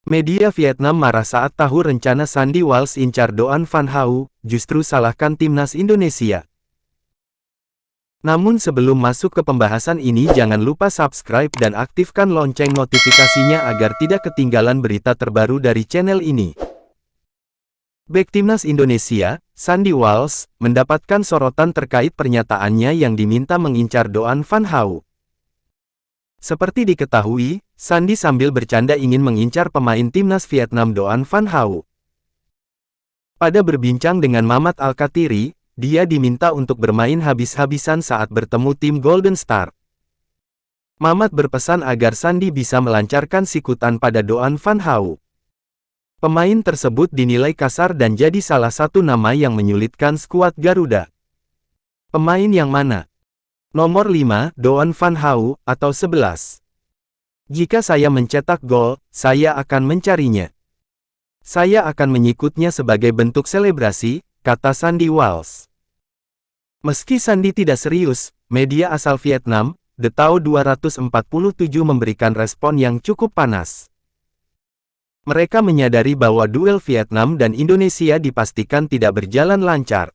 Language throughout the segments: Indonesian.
Media Vietnam marah saat tahu rencana Sandy Walsh incar Doan Van Hau, justru salahkan timnas Indonesia. Namun sebelum masuk ke pembahasan ini jangan lupa subscribe dan aktifkan lonceng notifikasinya agar tidak ketinggalan berita terbaru dari channel ini. Bek timnas Indonesia, Sandy Walsh, mendapatkan sorotan terkait pernyataannya yang diminta mengincar Doan Van Hau. Seperti diketahui, Sandy sambil bercanda ingin mengincar pemain timnas Vietnam Doan Van Hau. Pada berbincang dengan Mamat Al-Katiri, dia diminta untuk bermain habis-habisan saat bertemu tim Golden Star. Mamat berpesan agar Sandy bisa melancarkan sikutan pada Doan Van Hau. Pemain tersebut dinilai kasar dan jadi salah satu nama yang menyulitkan skuad Garuda. Pemain yang mana? Nomor 5, Doan Van Hau, atau 11. Jika saya mencetak gol, saya akan mencarinya. Saya akan menyikutnya sebagai bentuk selebrasi, kata Sandy Walsh. Meski Sandy tidak serius, media asal Vietnam, The Tao 247 memberikan respon yang cukup panas. Mereka menyadari bahwa duel Vietnam dan Indonesia dipastikan tidak berjalan lancar.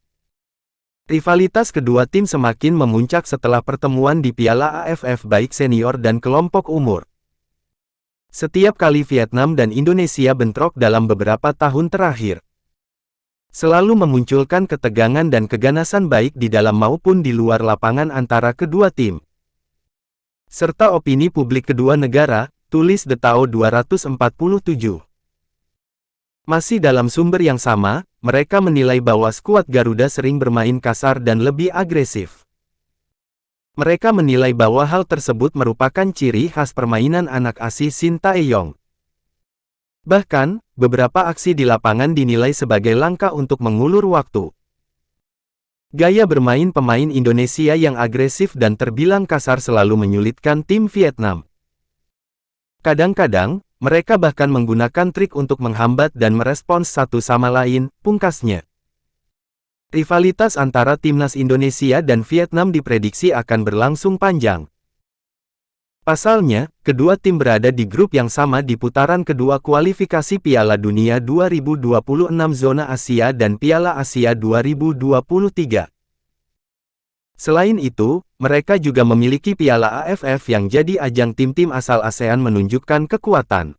Rivalitas kedua tim semakin memuncak setelah pertemuan di Piala AFF baik senior dan kelompok umur. Setiap kali Vietnam dan Indonesia bentrok dalam beberapa tahun terakhir, selalu memunculkan ketegangan dan keganasan baik di dalam maupun di luar lapangan antara kedua tim. Serta opini publik kedua negara, tulis The Tao 247. Masih dalam sumber yang sama, mereka menilai bahwa skuad Garuda sering bermain kasar dan lebih agresif. Mereka menilai bahwa hal tersebut merupakan ciri khas permainan anak asuh Shin Tae-yong. Bahkan, beberapa aksi di lapangan dinilai sebagai langkah untuk mengulur waktu. Gaya bermain pemain Indonesia yang agresif dan terbilang kasar selalu menyulitkan tim Vietnam. Kadang-kadang, mereka bahkan menggunakan trik untuk menghambat dan merespons satu sama lain, pungkasnya. Rivalitas antara timnas Indonesia dan Vietnam diprediksi akan berlangsung panjang. Pasalnya, kedua tim berada di grup yang sama di putaran kedua kualifikasi Piala Dunia 2026 Zona Asia dan Piala Asia 2023. Selain itu, mereka juga memiliki Piala AFF yang jadi ajang tim-tim asal ASEAN menunjukkan kekuatan.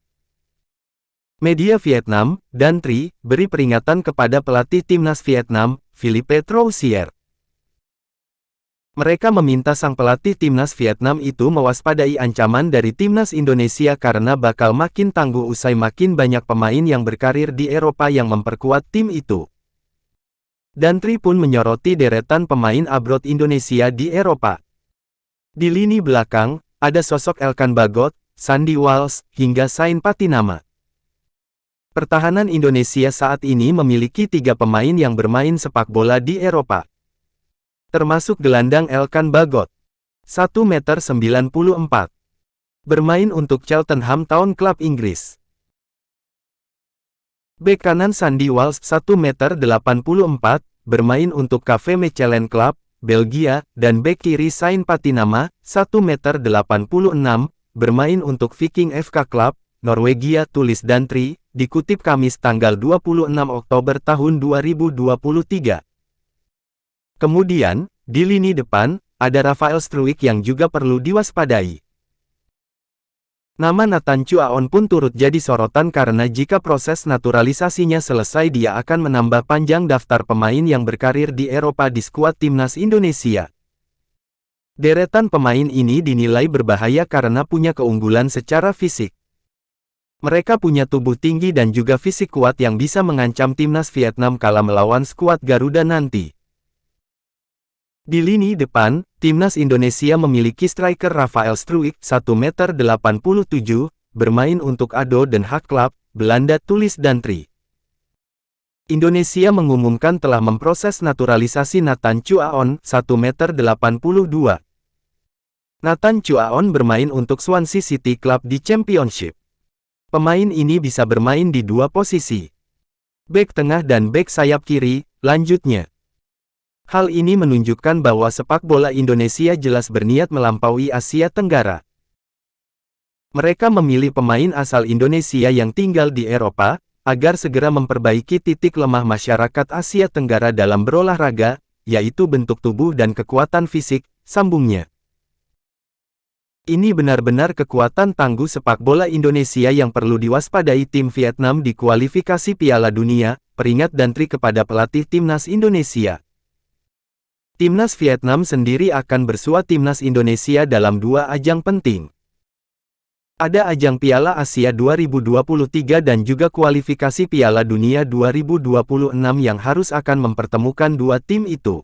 Media Vietnam, Dan Tri, beri peringatan kepada pelatih timnas Vietnam, Philippe Troussier. Mereka meminta sang pelatih timnas Vietnam itu mewaspadai ancaman dari timnas Indonesia karena bakal makin tangguh usai makin banyak pemain yang berkarir di Eropa yang memperkuat tim itu. Dan Tri pun menyoroti deretan pemain abroad Indonesia di Eropa. Di lini belakang, ada sosok Elkan Bagot, Sandy Walsh, hingga Sain Patinama. Pertahanan Indonesia saat ini memiliki 3 pemain yang bermain sepak bola di Eropa. Termasuk gelandang Elkan Bagot. 1,94 meter. Bermain untuk Cheltenham Town Club Inggris. Bek kanan Sandy Walsh 1,84 meter, bermain untuk Cafe Mechelen Club, Belgia, dan bek kiri Sain Patinama, 1,86 meter, bermain untuk Viking FK Club, Norwegia, tulis Dan Tri, dikutip Kamis tanggal 26 Oktober tahun 2023. Kemudian, di lini depan, ada Rafael Struijk yang juga perlu diwaspadai. Nama Nathan Chua On pun turut jadi sorotan karena jika proses naturalisasinya selesai dia akan menambah panjang daftar pemain yang berkarir di Eropa di skuad timnas Indonesia. Deretan pemain ini dinilai berbahaya karena punya keunggulan secara fisik. Mereka punya tubuh tinggi dan juga fisik kuat yang bisa mengancam timnas Vietnam kala melawan skuad Garuda nanti. Di lini depan, timnas Indonesia memiliki striker Rafael Struijk 1,87 meter, bermain untuk ADO Den Haag Club, Belanda, tulis Dan Tri. Indonesia mengumumkan telah memproses naturalisasi Nathan Chua On 1,82 meter. Nathan Chua On bermain untuk Swansea City Club di Championship. Pemain ini bisa bermain di 2 posisi, bek tengah dan bek sayap kiri, lanjutnya. Hal ini menunjukkan bahwa sepak bola Indonesia jelas berniat melampaui Asia Tenggara. Mereka memilih pemain asal Indonesia yang tinggal di Eropa, agar segera memperbaiki titik lemah masyarakat Asia Tenggara dalam berolahraga, yaitu bentuk tubuh dan kekuatan fisik, sambungnya. Ini benar-benar kekuatan tangguh sepak bola Indonesia yang perlu diwaspadai tim Vietnam di kualifikasi Piala Dunia, peringat dan trik kepada pelatih Timnas Indonesia. Timnas Vietnam sendiri akan bersua Timnas Indonesia dalam dua ajang penting. Ada ajang Piala Asia 2023 dan juga kualifikasi Piala Dunia 2026 yang harus akan mempertemukan dua tim itu.